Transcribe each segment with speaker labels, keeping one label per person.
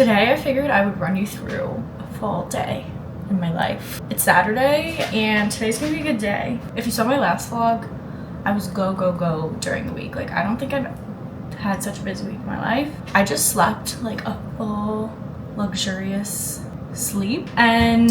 Speaker 1: Today I figured I would run you through a full day in my life. It's Saturday and today's gonna be a good day. If you saw my last vlog, I was go during the week. Like, I don't think I've had such a busy week in my life. I just slept like a full luxurious sleep, and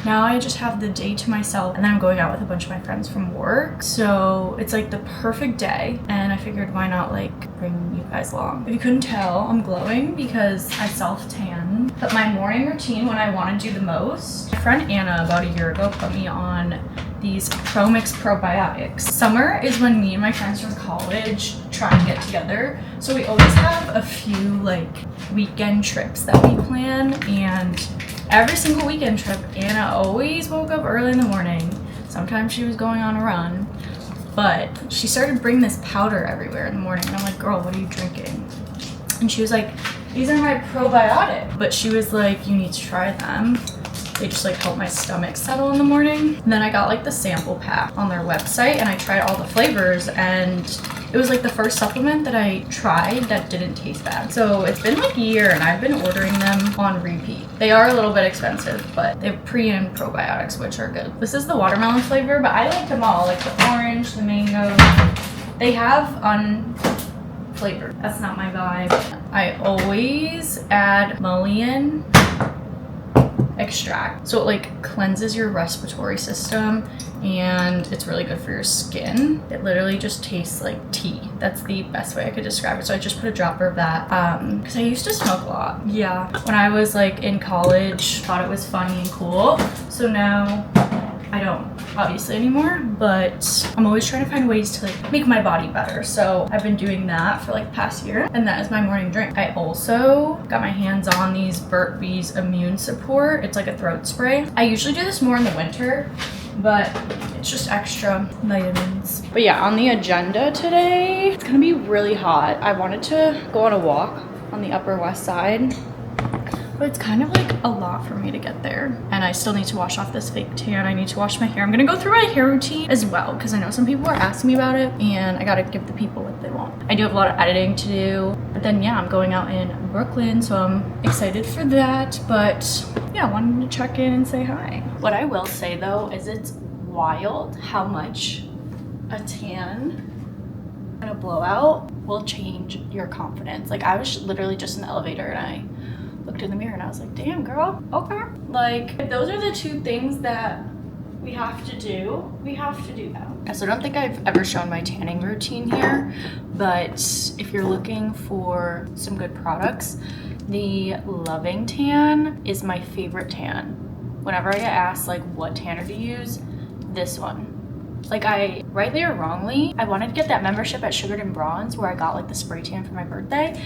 Speaker 1: now I just have the day to myself, and then I'm going out with a bunch of my friends from work, so it's like the perfect day. And I figured, why not like bring you guys along? If you couldn't tell, I'm glowing because I self-tan. But my morning routine, when I want to do the most, my friend Anna about a year ago put me on these Pro Mix probiotics. Summer is when me and my friends from college try and get together, so we always have a few like weekend trips that we plan, and every single weekend trip, Anna always woke up early in the morning. Sometimes she was going on a run, but she started bringing this powder everywhere in the morning. And I'm like, girl, what are you drinking? And she was like, these are my probiotics. But she was like, you need to try them. They just like help my stomach settle in the morning. And then I got like the sample pack on their website, and I tried all the flavors, and it was like the first supplement that I tried that didn't taste bad. So it's been like a year and I've been ordering them on repeat. They are a little bit expensive, but they have pre and probiotics, which are good. This is the watermelon flavor, but I like them all, like the orange, the mango. They have unflavored. That's not my vibe. I always add mullein extract, so it like cleanses your respiratory system, and it's really good for your skin. It literally just tastes like tea. That's the best way I could describe it. So I just put a dropper of that because I used to smoke a lot. Yeah, when I was like in college, thought it was funny and cool. So now I don't obviously anymore, but I'm always trying to find ways to like make my body better. So I've been doing that for like the past year, and that is my morning drink. I also got my hands on these Burt's Bees Immune Support. It's like a throat spray. I usually do this more in the winter, but it's just extra vitamins. But yeah, on the agenda today, it's gonna be really hot. I wanted to go on a walk on the Upper West Side, but it's kind of like a lot for me to get there. And I still need to wash off this fake tan. I need to wash my hair. I'm gonna go through my hair routine as well, because I know some people are asking me about it, and I gotta give the people what they want. I do have a lot of editing to do, but then yeah, I'm going out in Brooklyn, so I'm excited for that. But yeah, I wanted to check in and say hi. What I will say though is it's wild how much a tan and a blowout will change your confidence. Like, I was literally just in the elevator and I looked in the mirror and I was like, damn girl, okay. Like, if those are the two things that we have to do, we have to do that. So I don't think I've ever shown my tanning routine here, but if you're looking for some good products, the Loving Tan is my favorite tan. Whenever I get asked like what tanner to use, this one. Like, I, rightly or wrongly, I wanted to get that membership at Sugared and Bronze where I got like the spray tan for my birthday,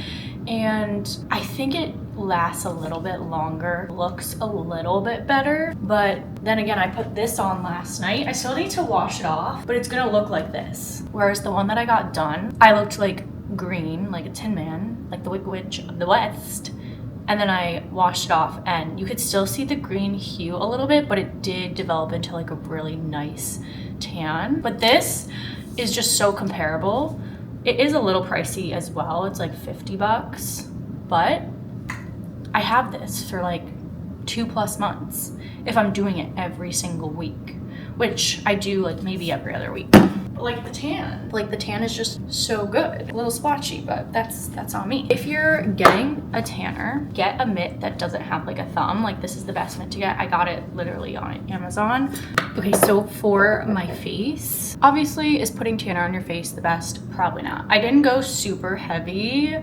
Speaker 1: and I think it lasts a little bit longer, looks a little bit better. But then again, I put this on last night. I still need to wash it off, but it's gonna look like this. Whereas the one that I got done, I looked like green, like a Tin Man, like the Wicked Witch of the West. And then I washed it off, and you could still see the green hue a little bit, but it did develop into like a really nice tan. But this is just so comparable. It is a little pricey as well. It's like 50 bucks, but I have this for like 2+ months if I'm doing it every single week, which I do like maybe every other week. Like the tan is just so good. A little splotchy, but that's on me. If you're getting a tanner, get a mitt that doesn't have like a thumb. Like, this is the best mitt to get. I got it literally on Amazon. Okay, so for my face, obviously, is putting tanner on your face the best? Probably not. I didn't go super heavy,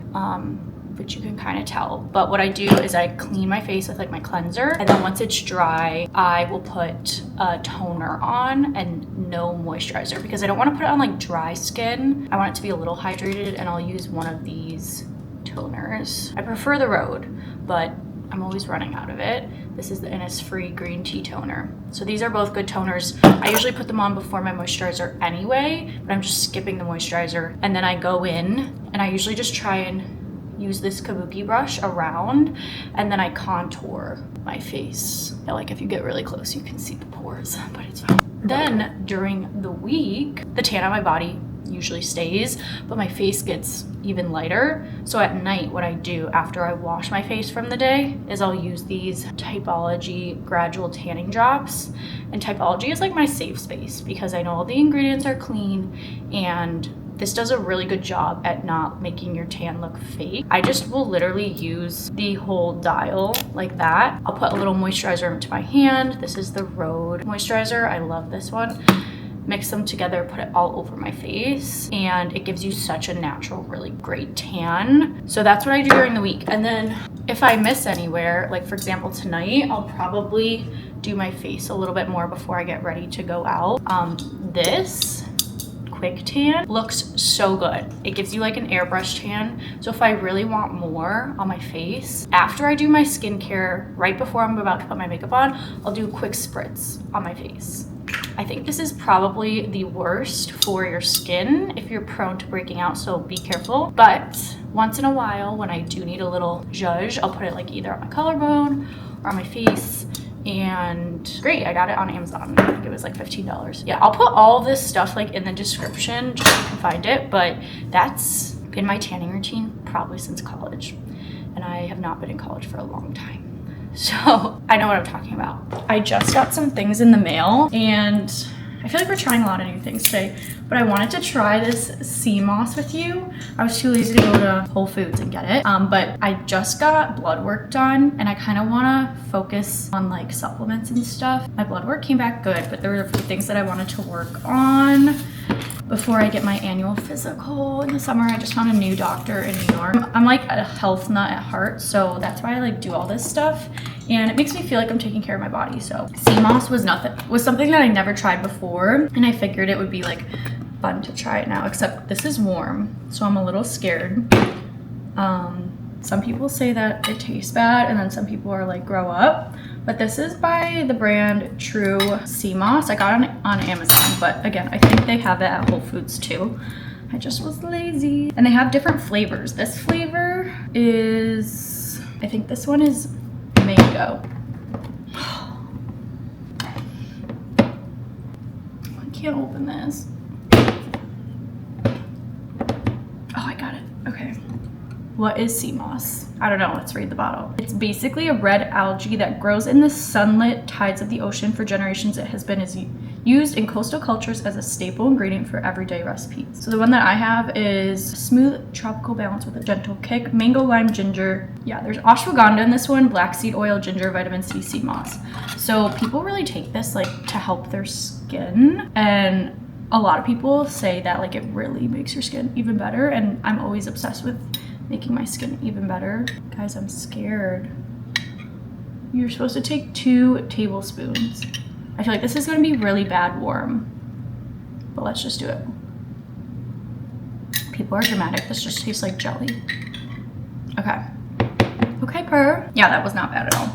Speaker 1: which you can kind of tell. But what I do is I clean my face with like my cleanser, and then once it's dry, I will put a toner on and no moisturizer, because I don't want to put it on like dry skin. I want it to be a little hydrated, and I'll use one of these toners. I prefer the Rhode, but I'm always running out of it. This is the Innisfree Green Tea Toner. So these are both good toners. I usually put them on before my moisturizer anyway, but I'm just skipping the moisturizer. And then I go in, and I usually just try and use this kabuki brush around, and then I contour my face. Like, if you get really close, you can see the pores, but it's fine. Then during the week, the tan on my body usually stays, but my face gets even lighter. So at night, what I do after I wash my face from the day is I'll use these Typology gradual tanning drops. And Typology is like my safe space because I know all the ingredients are clean, and this does a really good job at not making your tan look fake. I just will literally use the whole dial like that. I'll put a little moisturizer into my hand. This is the Rhode moisturizer. I love this one. Mix them together, put it all over my face, and it gives you such a natural, really great tan. So that's what I do during the week. And then if I miss anywhere, like for example tonight, I'll probably do my face a little bit more before I get ready to go out. This quick tan looks so good. It gives you like an airbrush tan. So if I really want more on my face, after I do my skincare, right before I'm about to put my makeup on, I'll do a quick spritz on my face. I think this is probably the worst for your skin if you're prone to breaking out, so be careful. But once in a while, when I do need a little zhuzh, I'll put it like either on my collarbone or on my face. And great, I got it on Amazon. I think it was like $15. Yeah, I'll put all this stuff like in the description just so you can find it, but that's been my tanning routine probably since college. And I have not been in college for a long time. So I know what I'm talking about. I just got some things in the mail, and I feel like we're trying a lot of new things today, but I wanted to try this sea moss with you. I was too lazy to go to Whole Foods and get it, but I just got blood work done, and I kind of want to focus on like supplements and stuff. My blood work came back good, but there were a few things that I wanted to work on before I get my annual physical in the summer. I just found a new doctor in New York. I'm like a health nut at heart, so that's why I like do all this stuff, and it makes me feel like I'm taking care of my body. So sea moss was something that I never tried before, and I figured it would be like fun to try it now, except this is warm, so I'm a little scared. Some people say that it tastes bad, and then some people are like, grow up. But this is by the brand True Sea Moss. I got it on Amazon, but again, I think they have it at Whole Foods too. I just was lazy. And they have different flavors. This flavor is, I think this one is mango. I can't open this. Oh, I got it. Okay. What is sea moss? I don't know, let's read the bottle. It's basically a red algae that grows in the sunlit tides of the ocean. For generations, it has been used in coastal cultures as a staple ingredient for everyday recipes. So the one that I have is smooth tropical balance with a gentle kick, mango, lime, ginger. Yeah, there's ashwagandha in this one, black seed oil, ginger, vitamin C, sea moss. So people really take this like to help their skin, and a lot of people say that like it really makes your skin even better, and I'm always obsessed with making my skin even better. Guys, I'm scared. You're supposed to take 2 tablespoons. I feel like this is gonna be really bad warm, but let's just do it. People are dramatic. This just tastes like jelly. Okay. Okay, purr. Yeah, that was not bad at all.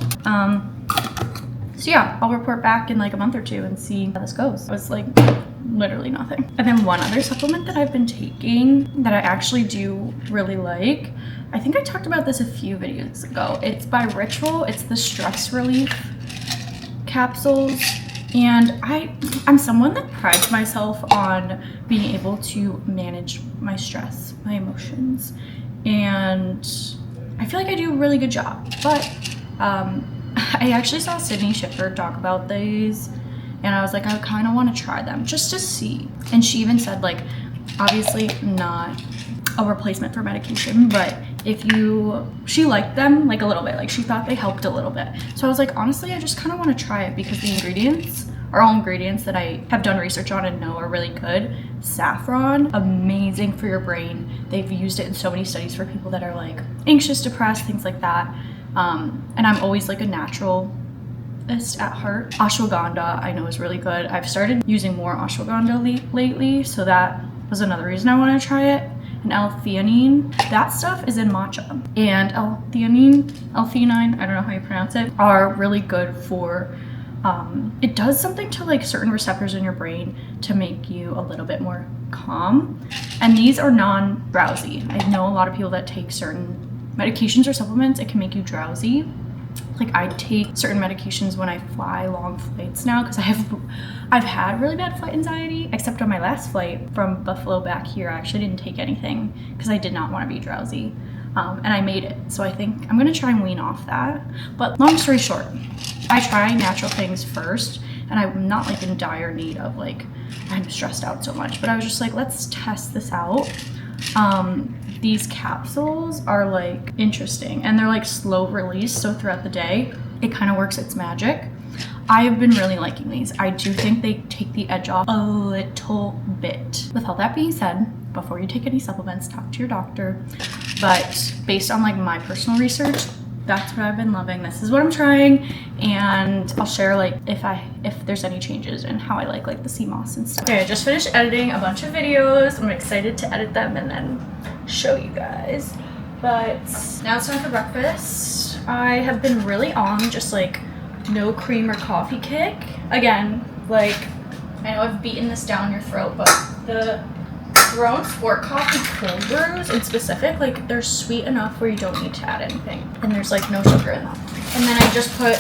Speaker 1: So yeah, I'll report back in like a month or 2 and see how this goes. It was like literally nothing. And then one other supplement that I've been taking that I actually do really like, I think I talked about this a few videos ago. It's by Ritual. It's the stress relief capsules. And I'm someone that prides myself on being able to manage my stress, my emotions. And I feel like I do a really good job. But I actually saw Sydney Shipper talk about these, and I was like, I kind of want to try them just to see. And she even said, like, obviously not a replacement for medication, but she liked them like a little bit, like she thought they helped a little bit. So I was like, honestly, I just kind of want to try it because the ingredients are all ingredients that I have done research on and know are really good. Saffron, amazing for your brain. They've used it in so many studies for people that are like anxious, depressed, things like that. And I'm always like a naturalist at heart. Ashwagandha I know is really good. I've started using more ashwagandha lately, so that was another reason I want to try it. And L-theanine, that stuff is in matcha. And L-theanine, I don't know how you pronounce it, are really good for, it does something to like certain receptors in your brain to make you a little bit more calm. And these are non-drowsy. I know a lot of people that take certain medications or supplements, it can make you drowsy. Like I take certain medications when I fly long flights now because I've had really bad flight anxiety, except on my last flight from Buffalo back here. I actually didn't take anything because I did not want to be drowsy. And I made it. So I think I'm gonna try and wean off that. But long story short, I try natural things first, and I'm not like in dire need of like, I'm stressed out so much, but I was just like, let's test this out. These capsules are like interesting, and they're like slow release, so throughout the day it kind of works its magic. I have been really liking these. I do think they take the edge off a little bit. With all that being said, before you take any supplements, talk to your doctor. But based on like my personal research, that's what I've been loving. This is what I'm trying, and I'll share like if there's any changes and how I like the sea moss and stuff. Okay, I just finished editing a bunch of videos. I'm excited to edit them and then show you guys. But now it's time for breakfast. I have been really on just like no cream or coffee kick. Again, like I know I've beaten this down your throat, but the Grown Sport Coffee cold brews in specific, like they're sweet enough where you don't need to add anything, and there's like no sugar in them. And then I just put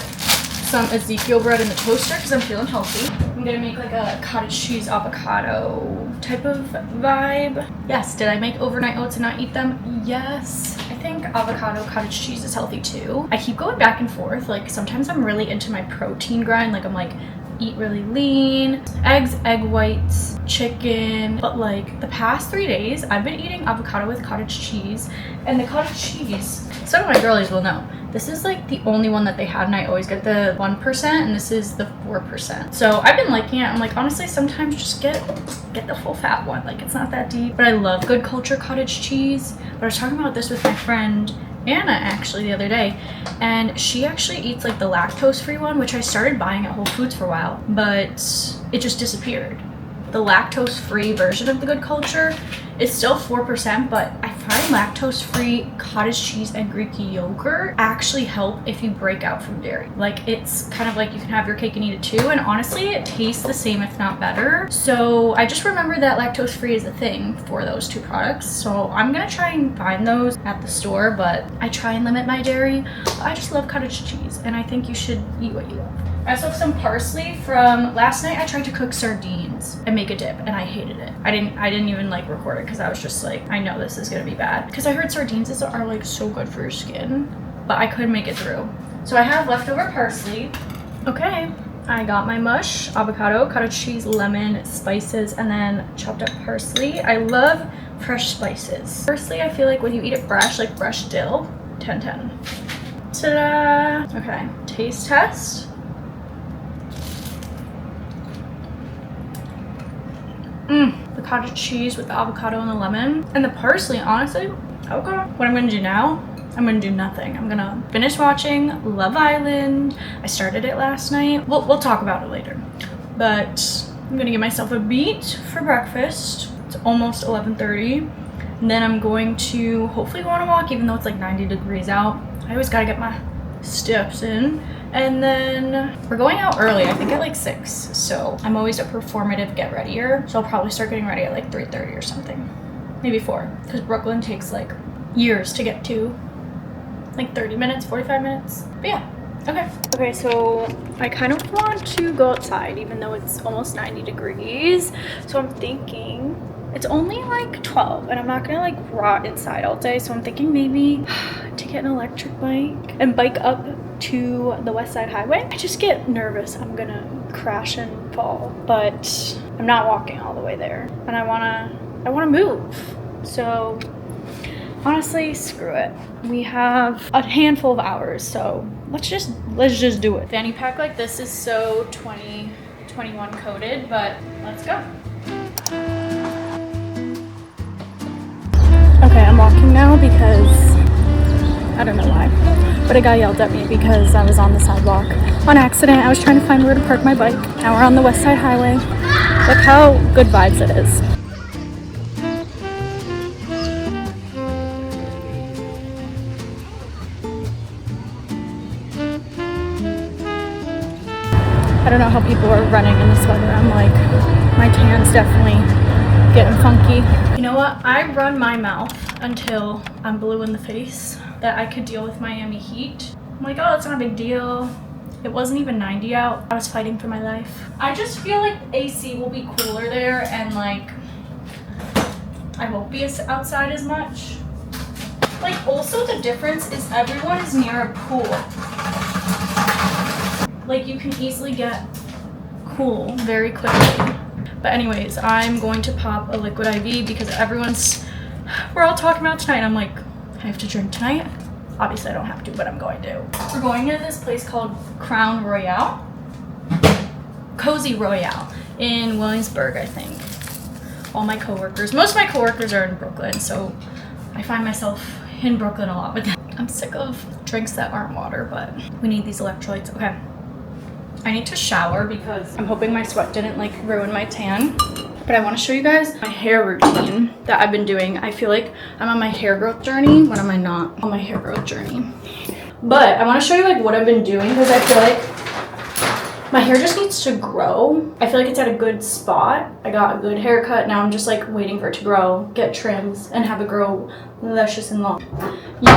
Speaker 1: some Ezekiel bread in the toaster because I'm feeling healthy. I'm gonna make like a cottage cheese avocado type of vibe. Yes, did I make overnight oats and not eat them? Yes. I think avocado cottage cheese is healthy too. I keep going back and forth. Like sometimes I'm really into my protein grind. Like I'm like, eat really lean, eggs, egg whites, chicken. But like the past 3 days, I've been eating avocado with cottage cheese, and the cottage cheese, some of my girlies will know, this is like the only one that they had, and I always get the 1%, and this is the 4%. So I've been liking it. I'm like, honestly, sometimes just get the full fat one. Like it's not that deep, but I love Good Culture cottage cheese. But I was talking about this with my friend Anna actually the other day, and she actually eats like the lactose free one, which I started buying at Whole Foods for a while, but it just disappeared. The lactose free version of the Good Culture is still 4%, but I find lactose free cottage cheese and Greek yogurt actually help if you break out from dairy. Like it's kind of like you can have your cake and eat it too, and honestly it tastes the same if not better. So I just remembered that lactose free is a thing for those two products, so I'm gonna try and find those at the store. But I try and limit my dairy. I just love cottage cheese, and I think you should eat what you love. I also have some parsley from last night. I tried to cook sardines and make a dip, and I hated it. I didn't even like record it because I was just like, I know this is gonna be bad, because I heard sardines are like so good for your skin, but I couldn't make it through. So I have leftover parsley. Okay, I got my mush, avocado, cottage cheese, lemon, spices, and then chopped up parsley. I love fresh spices. Parsley, I feel like when you eat it fresh, like fresh dill, 10/10. Ta-da! Okay, taste test. The cottage cheese with the avocado and the lemon and the parsley, honestly, okay. What I'm gonna do now, I'm gonna do nothing. I'm gonna finish watching Love Island. I started it last night. We'll talk about it later. But I'm gonna give myself a beet for breakfast. It's almost 11:30. And then I'm going to hopefully go on a walk, even though it's like 90 degrees out. I always gotta get my steps in. And then we're going out early, I think at like 6. So I'm always a performative get readier. So I'll probably start getting ready at like 3:30 or something. Maybe 4, because Brooklyn takes like years to get to. Like 30 minutes, 45 minutes. But yeah, okay. Okay, so I kind of want to go outside even though it's almost 90 degrees. So I'm thinking, it's only like 12 and I'm not gonna like rot inside all day. So I'm thinking maybe to get an electric bike and bike up to the West Side Highway. I just get nervous I'm gonna crash and fall, but I'm not walking all the way there, and I wanna move. So honestly, screw it. We have a handful of hours, so let's just do it. Fanny pack like this is so 2021 coded, but let's go. Okay, I'm walking now because I don't know why, but a guy yelled at me because I was on the sidewalk on accident. I was trying to find where to park my bike. Now we're on the West Side Highway. Look how good vibes it is. I don't know how people are running in this weather. I'm like, my tan's definitely getting funky. You know what? I run my mouth until I'm blue in the face, that I could deal with Miami heat. I'm like, oh, it's not a big deal. It wasn't even 90 out. I was fighting for my life. I just feel like AC will be cooler there, and like I won't be outside as much. Like, also the difference is everyone is near a pool. Like, you can easily get cool very quickly. But anyways, I'm going to pop a liquid IV because we're all talking about tonight. I'm like, I have to drink tonight. Obviously I don't have to, but I'm going to. We're going to this place called Crown Royale. Cozy Royale in Williamsburg, I think. Most of my coworkers are in Brooklyn, so I find myself in Brooklyn a lot with them. I'm sick of drinks that aren't water, but we need these electrolytes. Okay. I need to shower because I'm hoping my sweat didn't like ruin my tan. But I want to show you guys my hair routine that I've been doing. I feel like I'm on my hair growth journey. When am I not on my hair growth journey? But I want to show you like what I've been doing because I feel like my hair just needs to grow. I feel like it's at a good spot. I got a good haircut. Now I'm just like waiting for it to grow, get trims, and have it grow luscious and long.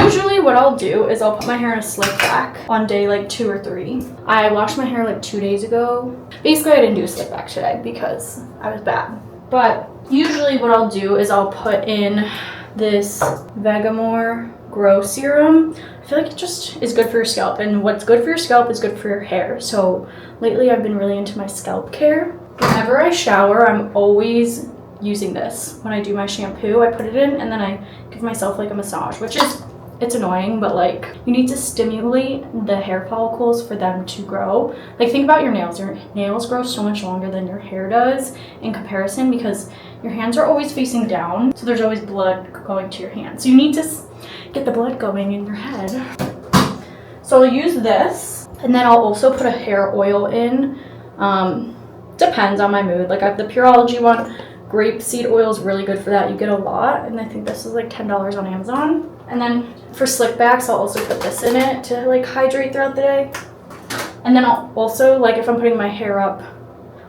Speaker 1: Usually what I'll do is I'll put my hair in a slick back on day like 2 or 3. I washed my hair like 2 days ago. Basically I didn't do a slick back today because I was bad. But usually what I'll do is I'll put in this Vegamore Grow Serum. I feel like it just is good for your scalp, and what's good for your scalp is good for your hair. So lately I've been really into my scalp care. Whenever I shower, I'm always using this. When I do my shampoo, I put it in and then I give myself like a massage, which is, it's annoying, but like you need to stimulate the hair follicles for them to grow. Like think about your nails. Your nails grow so much longer than your hair does in comparison because your hands are always facing down. So there's always blood going to your hands. So you need to get the blood going in your head. So I'll use this, and then I'll also put a hair oil in. Depends on my mood. Like I have the Pureology one. Grapeseed oil is really good for that. You get a lot, and I think this is like $10 on Amazon. And then for slick backs, I'll also put this in it to like hydrate throughout the day. And then I'll also, like if I'm putting my hair up,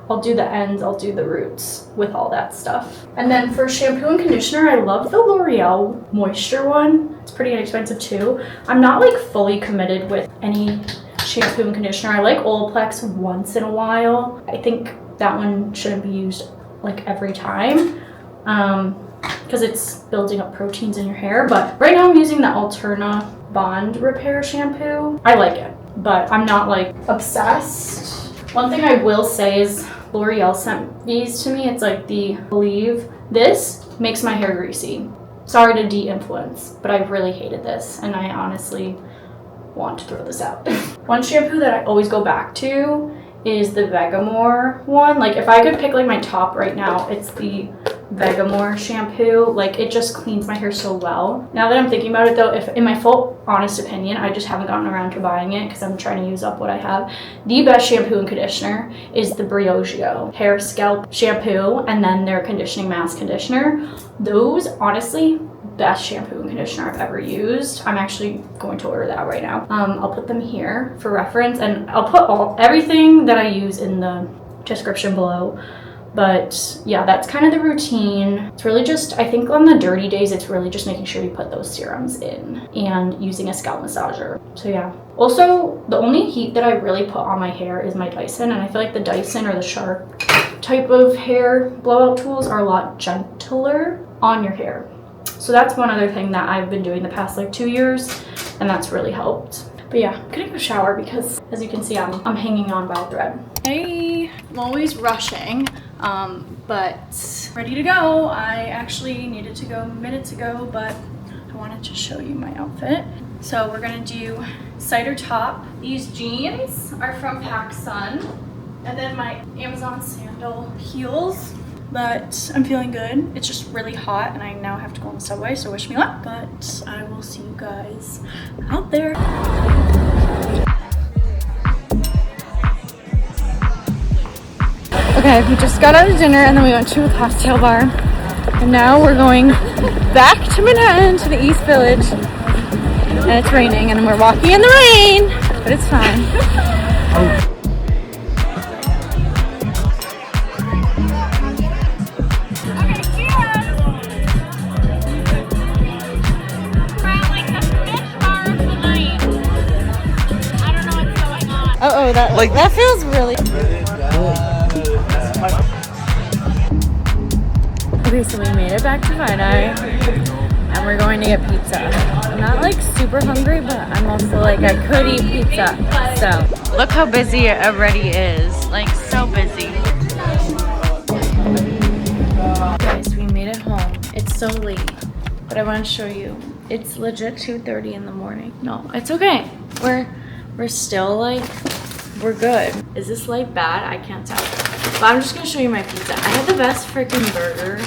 Speaker 1: I'll do the ends, I'll do the roots with all that stuff. And then for shampoo and conditioner, I love the L'Oreal Moisture one. It's pretty inexpensive too. I'm not like fully committed with any shampoo and conditioner. I like Olaplex once in a while. I think that one shouldn't be used like every time because it's building up proteins in your hair. But right now I'm using the Alterna Bond Repair shampoo. I like it, but I'm not like obsessed. One thing I will say is L'Oreal sent these to me. It's like the Believe. This makes my hair greasy. Sorry to de-influence, but I really hated this and I honestly want to throw this out. One shampoo that I always go back to is the Vegamore one. Like if I could pick like my top right now, it's the Vegamore shampoo. Like it just cleans my hair so well. Now that I'm thinking about it though, if in my full honest opinion, I just haven't gotten around to buying it because I'm trying to use up what I have. The best shampoo and conditioner is the Briogeo hair scalp shampoo and then their conditioning mask conditioner. Those honestly, best shampoo and conditioner I've ever used. I'm actually going to order that right now. I'll put them here for reference, and I'll put everything that I use in the description below. But yeah, that's kind of the routine. It's really just, I think on the dirty days, it's really just making sure you put those serums in and using a scalp massager. So yeah. Also, the only heat that I really put on my hair is my Dyson, and I feel like the Dyson or the Shark type of hair blowout tools are a lot gentler on your hair. So that's one other thing that I've been doing the past like 2 years, and that's really helped. But yeah, I'm gonna go shower because as you can see, I'm hanging on by a thread. Hey, I'm always rushing, but ready to go. I actually needed to go minutes ago, but I wanted to show you my outfit. So we're gonna do cider top. These jeans are from PacSun, and then my Amazon sandal heels. But I'm feeling good. It's just really hot and I now have to go on the subway, so wish me luck. But I will see you guys out there. Okay, we just got out of dinner and then we went to a cocktail bar. And now we're going back to Manhattan to the East Village. And it's raining and we're walking in the rain, but it's fine.
Speaker 2: Like
Speaker 3: That feels really. Okay, so we made it back to hiiii, and we're going to get pizza. I'm not like super hungry, but I'm also like I could eat pizza. So look how busy it already is. Like so busy. Guys, we made it home. It's so late, but I want to show you. It's legit 2:30 in the morning. No, it's okay. We're still like, we're good. Is this light bad? I can't tell. But I'm just gonna show you my pizza. I had the best freaking burger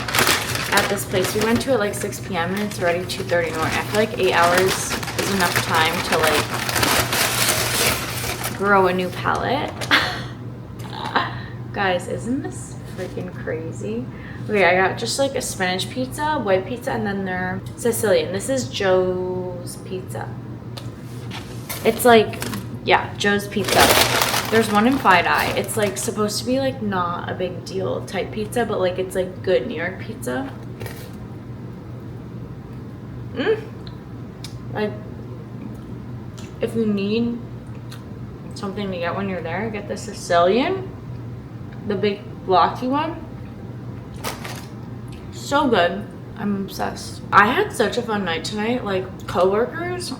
Speaker 3: at this place. We went to it like 6 p.m. and it's already 2:30 in the morning. I feel like 8 hours is enough time to like grow a new palate. Guys, isn't this freaking crazy? Okay, I got just like a spinach pizza, white pizza, and then their Sicilian. This is Joe's Pizza. It's like, yeah, Joe's Pizza. There's one in hiiii. It's like supposed to be like not a big deal type pizza, but like it's like good New York pizza. Like, if you need something to get when you're there, get the Sicilian, the big blocky one. So good. I'm obsessed. I had such a fun night tonight. Like, coworkers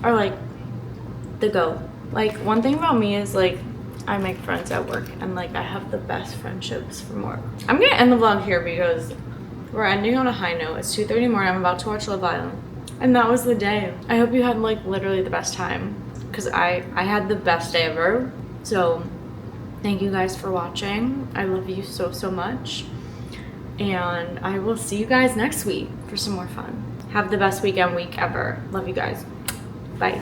Speaker 3: are like the go. Like, one thing about me is like I make friends at work, and like I have the best friendships from work. I'm gonna end the vlog here because we're ending on a high note. It's 2:30 in the morning. I'm about to watch Love Island, and that was the day. I hope you had like literally the best time, because I had the best day ever. So thank you guys for watching. I love you so much, and I will see you guys next week for some more fun. Have the best week ever. Love you guys. Bye.